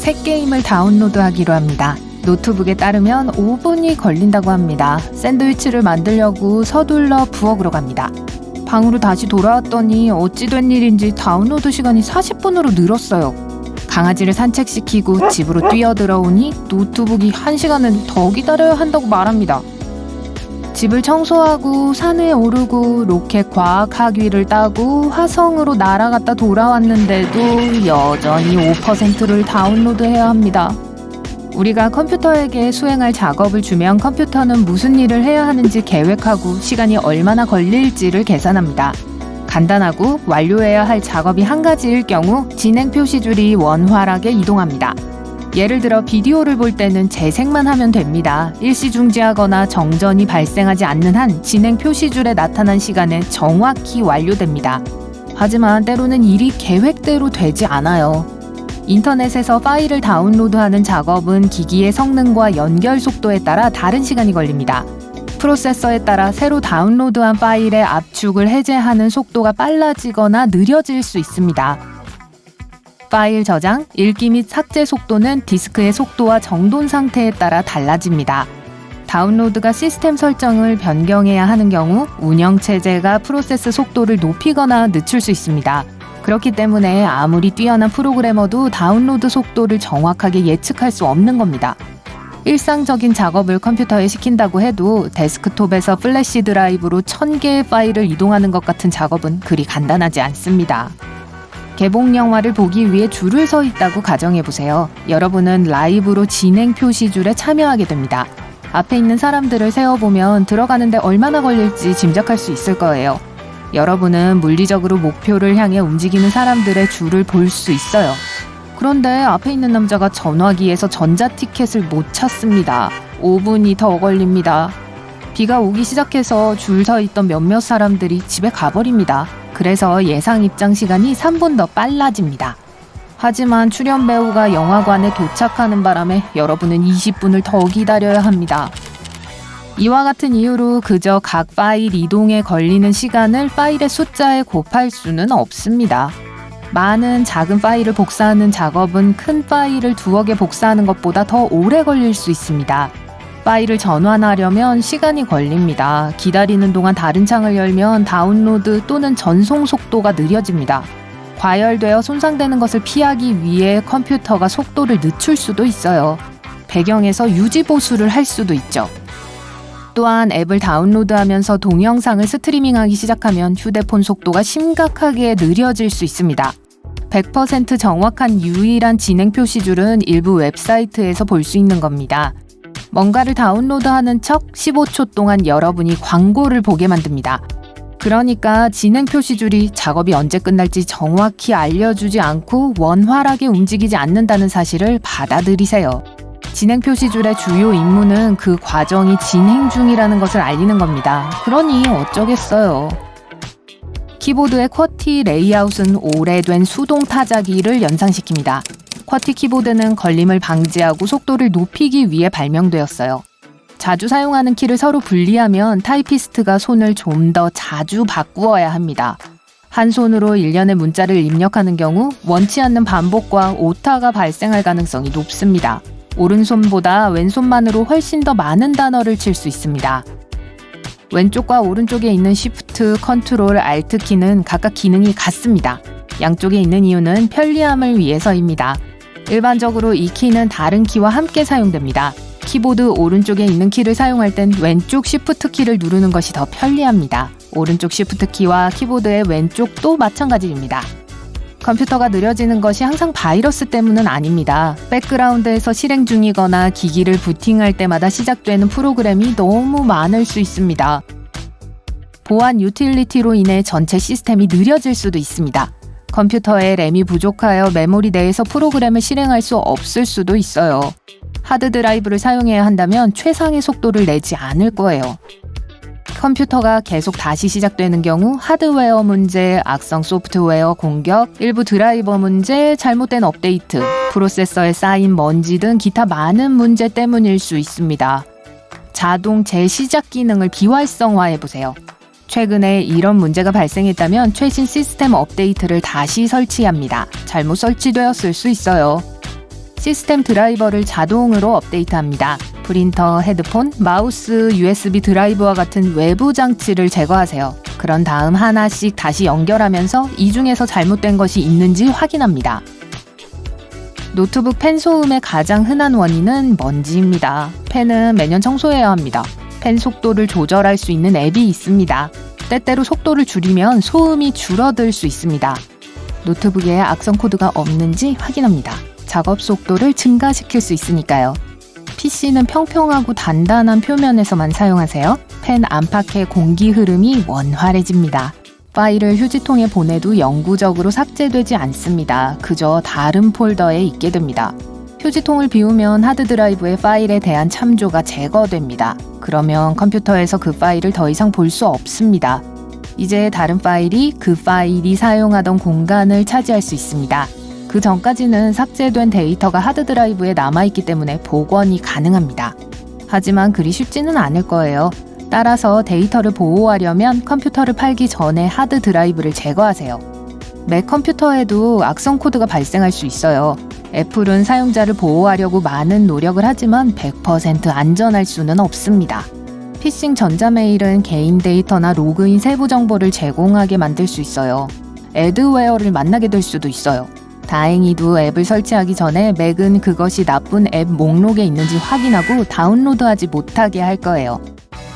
새 게임을 다운로드하기로 합니다. 노트북에 따르면 5분이 걸린다고 합니다. 샌드위치를 만들려고 서둘러 부엌으로 갑니다. 방으로 다시 돌아왔더니 어찌 된 일인지 다운로드 시간이 40분으로 늘었어요. 강아지를 산책시키고 집으로 뛰어들어오니 노트북이 1시간은 더 기다려야 한다고 말합니다. 집을 청소하고 산에 오르고 로켓 과학 학위를 따고 화성으로 날아갔다 돌아왔는데도 여전히 5%를 다운로드해야 합니다. 우리가 컴퓨터에게 수행할 작업을 주면 컴퓨터는 무슨 일을 해야 하는지 계획하고 시간이 얼마나 걸릴지를 계산합니다. 간단하고 완료해야 할 작업이 한 가지일 경우 진행 표시줄이 원활하게 이동합니다. 예를 들어 비디오를 볼 때는 재생만 하면 됩니다. 일시 중지하거나 정전이 발생하지 않는 한 진행 표시줄에 나타난 시간은 정확히 완료됩니다. 하지만 때로는 일이 계획대로 되지 않아요. 인터넷에서 파일을 다운로드하는 작업은 기기의 성능과 연결 속도에 따라 다른 시간이 걸립니다. 프로세서에 따라 새로 다운로드한 파일의 압축을 해제하는 속도가 빨라지거나 느려질 수 있습니다. 파일 저장, 읽기 및 삭제 속도는 디스크의 속도와 정돈 상태에 따라 달라집니다. 다운로드가 시스템 설정을 변경해야 하는 경우 운영체제가 프로세스 속도를 높이거나 늦출 수 있습니다. 그렇기 때문에 아무리 뛰어난 프로그래머도 다운로드 속도를 정확하게 예측할 수 없는 겁니다. 일상적인 작업을 컴퓨터에 시킨다고 해도 데스크톱에서 플래시 드라이브로 1000개의 파일을 이동하는 것 같은 작업은 그리 간단하지 않습니다. 개봉 영화를 보기 위해 줄을 서 있다고 가정해보세요. 여러분은 라이브로 진행 표시줄에 참여하게 됩니다. 앞에 있는 사람들을 세어보면 들어가는데 얼마나 걸릴지 짐작할 수 있을 거예요. 여러분은 물리적으로 목표를 향해 움직이는 사람들의 줄을 볼 수 있어요. 그런데 앞에 있는 남자가 전화기에서 전자티켓을 못 찾습니다. 5분이 더 걸립니다. 비가 오기 시작해서 줄 서 있던 몇몇 사람들이 집에 가버립니다. 그래서 예상 입장 시간이 3분 더 빨라집니다. 하지만 출연 배우가 영화관에 도착하는 바람에 여러분은 20분을 더 기다려야 합니다. 이와 같은 이유로 그저 각 파일 이동에 걸리는 시간을 파일의 숫자에 곱할 수는 없습니다. 많은 작은 파일을 복사하는 작업은 큰 파일을 두어 개 복사하는 것보다 더 오래 걸릴 수 있습니다. 파일을 전환하려면 시간이 걸립니다. 기다리는 동안 다른 창을 열면 다운로드 또는 전송 속도가 느려집니다. 과열되어 손상되는 것을 피하기 위해 컴퓨터가 속도를 늦출 수도 있어요. 배경에서 유지 보수를 할 수도 있죠. 또한 앱을 다운로드하면서 동영상을 스트리밍하기 시작하면 휴대폰 속도가 심각하게 느려질 수 있습니다. 100% 정확한 유일한 진행 표시줄은 일부 웹사이트에서 볼 수 있는 겁니다. 뭔가를 다운로드하는 척 15초 동안 여러분이 광고를 보게 만듭니다. 그러니까 진행 표시줄이 작업이 언제 끝날지 정확히 알려주지 않고 원활하게 움직이지 않는다는 사실을 받아들이세요. 진행 표시줄의 주요 임무는 그 과정이 진행 중이라는 것을 알리는 겁니다. 그러니 어쩌겠어요. 키보드의 쿼티 레이아웃은 오래된 수동 타자기를 연상시킵니다. 쿼티 키보드는 걸림을 방지하고 속도를 높이기 위해 발명되었어요. 자주 사용하는 키를 서로 분리하면 타이피스트가 손을 좀 더 자주 바꾸어야 합니다. 한 손으로 일련의 문자를 입력하는 경우 원치 않는 반복과 오타가 발생할 가능성이 높습니다. 오른손보다 왼손만으로 훨씬 더 많은 단어를 칠 수 있습니다. 왼쪽과 오른쪽에 있는 Shift, Ctrl, Alt 키는 각각 기능이 같습니다. 양쪽에 있는 이유는 편리함을 위해서입니다. 일반적으로 이 키는 다른 키와 함께 사용됩니다. 키보드 오른쪽에 있는 키를 사용할 땐 왼쪽 Shift 키를 누르는 것이 더 편리합니다. 오른쪽 Shift 키와 키보드의 왼쪽도 마찬가지입니다. 컴퓨터가 느려지는 것이 항상 바이러스 때문은 아닙니다. 백그라운드에서 실행 중이거나 기기를 부팅할 때마다 시작되는 프로그램이 너무 많을 수 있습니다. 보안 유틸리티로 인해 전체 시스템이 느려질 수도 있습니다. 컴퓨터에 램이 부족하여 메모리 내에서 프로그램을 실행할 수 없을 수도 있어요. 하드 드라이브를 사용해야 한다면 최상의 속도를 내지 않을 거예요. 컴퓨터가 계속 다시 시작되는 경우 하드웨어 문제, 악성 소프트웨어 공격, 일부 드라이버 문제, 잘못된 업데이트, 프로세서에 쌓인 먼지 등 기타 많은 문제 때문일 수 있습니다. 자동 재시작 기능을 비활성화해보세요. 최근에 이런 문제가 발생했다면 최신 시스템 업데이트를 다시 설치합니다. 잘못 설치되었을 수 있어요. 시스템 드라이버를 자동으로 업데이트합니다. 프린터, 헤드폰, 마우스, USB 드라이브와 같은 외부 장치를 제거하세요. 그런 다음 하나씩 다시 연결하면서 이 중에서 잘못된 것이 있는지 확인합니다. 노트북 펜 소음의 가장 흔한 원인은 먼지입니다. 펜은 매년 청소해야 합니다. 펜 속도를 조절할 수 있는 앱이 있습니다. 때때로 속도를 줄이면 소음이 줄어들 수 있습니다. 노트북에 악성 코드가 없는지 확인합니다. 작업 속도를 증가시킬 수 있으니까요. PC는 평평하고 단단한 표면에서만 사용하세요. 펜 안팎의 공기 흐름이 원활해집니다. 파일을 휴지통에 보내도 영구적으로 삭제되지 않습니다. 그저 다른 폴더에 있게 됩니다. 휴지통을 비우면 하드드라이브의 파일에 대한 참조가 제거됩니다. 그러면 컴퓨터에서 그 파일을 더 이상 볼 수 없습니다. 이제 다른 파일이 그 파일이 사용하던 공간을 차지할 수 있습니다. 그 전까지는 삭제된 데이터가 하드드라이브에 남아있기 때문에 복원이 가능합니다. 하지만 그리 쉽지는 않을 거예요. 따라서 데이터를 보호하려면 컴퓨터를 팔기 전에 하드드라이브를 제거하세요. 맥 컴퓨터에도 악성 코드가 발생할 수 있어요. 애플은 사용자를 보호하려고 많은 노력을 하지만 100% 안전할 수는 없습니다. 피싱 전자메일은 개인 데이터나 로그인 세부 정보를 제공하게 만들 수 있어요. 애드웨어를 만나게 될 수도 있어요. 다행히도 앱을 설치하기 전에 맥은 그것이 나쁜 앱 목록에 있는지 확인하고 다운로드하지 못하게 할 거예요.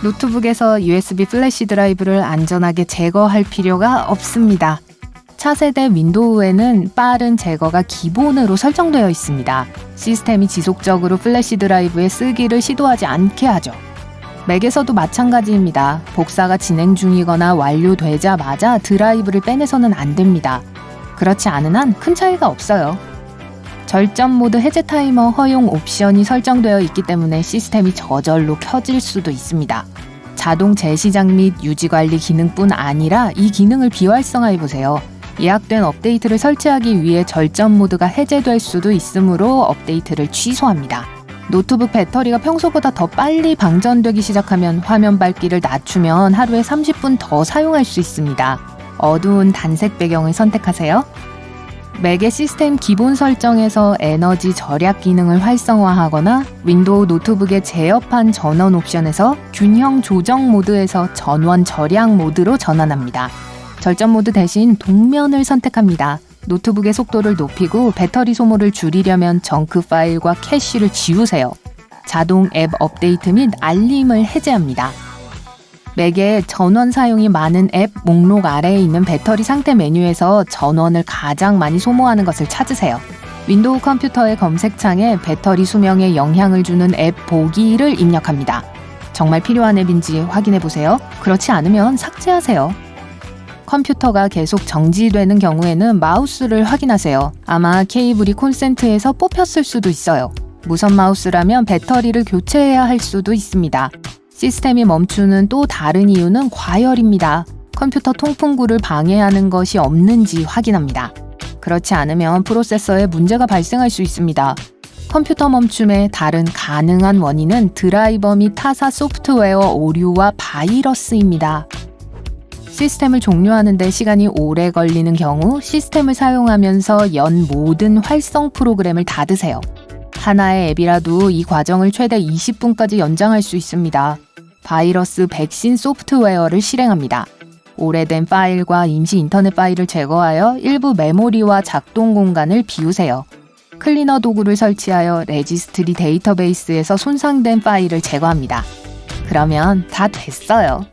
노트북에서 USB 플래시 드라이브를 안전하게 제거할 필요가 없습니다. 차세대 윈도우에는 빠른 제거가 기본으로 설정되어 있습니다. 시스템이 지속적으로 플래시 드라이브에 쓰기를 시도하지 않게 하죠. 맥에서도 마찬가지입니다. 복사가 진행 중이거나 완료되자마자 드라이브를 빼내서는 안 됩니다. 그렇지 않은 한 큰 차이가 없어요. 절전 모드 해제 타이머 허용 옵션이 설정되어 있기 때문에 시스템이 저절로 켜질 수도 있습니다. 자동 재시작 및 유지관리 기능뿐 아니라 이 기능을 비활성화해보세요. 예약된 업데이트를 설치하기 위해 절전 모드가 해제될 수도 있으므로 업데이트를 취소합니다. 노트북 배터리가 평소보다 더 빨리 방전되기 시작하면 화면 밝기를 낮추면 하루에 30분 더 사용할 수 있습니다. 어두운 단색 배경을 선택하세요. 맥의 시스템 기본 설정에서 에너지 절약 기능을 활성화하거나 윈도우 노트북의 제어판 전원 옵션에서 균형 조정 모드에서 전원 절약 모드로 전환합니다. 절전 모드 대신 동면을 선택합니다. 노트북의 속도를 높이고 배터리 소모를 줄이려면 정크 파일과 캐시를 지우세요. 자동 앱 업데이트 및 알림을 해제합니다. 맥의 전원 사용이 많은 앱 목록 아래에 있는 배터리 상태 메뉴에서 전원을 가장 많이 소모하는 것을 찾으세요. 윈도우 컴퓨터의 검색창에 배터리 수명에 영향을 주는 앱 보기를 입력합니다. 정말 필요한 앱인지 확인해보세요. 그렇지 않으면 삭제하세요. 컴퓨터가 계속 정지되는 경우에는 마우스를 확인하세요. 아마 케이블이 콘센트에서 뽑혔을 수도 있어요. 무선 마우스라면 배터리를 교체해야 할 수도 있습니다. 시스템이 멈추는 또 다른 이유는 과열입니다. 컴퓨터 통풍구를 방해하는 것이 없는지 확인합니다. 그렇지 않으면 프로세서에 문제가 발생할 수 있습니다. 컴퓨터 멈춤의 다른 가능한 원인은 드라이버 및 타사 소프트웨어 오류와 바이러스입니다. 시스템을 종료하는 데 시간이 오래 걸리는 경우 시스템을 사용하면서 연 모든 활성 프로그램을 닫으세요. 하나의 앱이라도 이 과정을 최대 20분까지 연장할 수 있습니다. 바이러스 백신 소프트웨어를 실행합니다. 오래된 파일과 임시 인터넷 파일을 제거하여 일부 메모리와 작동 공간을 비우세요. 클리너 도구를 설치하여 레지스트리 데이터베이스에서 손상된 파일을 제거합니다. 그러면 다 됐어요.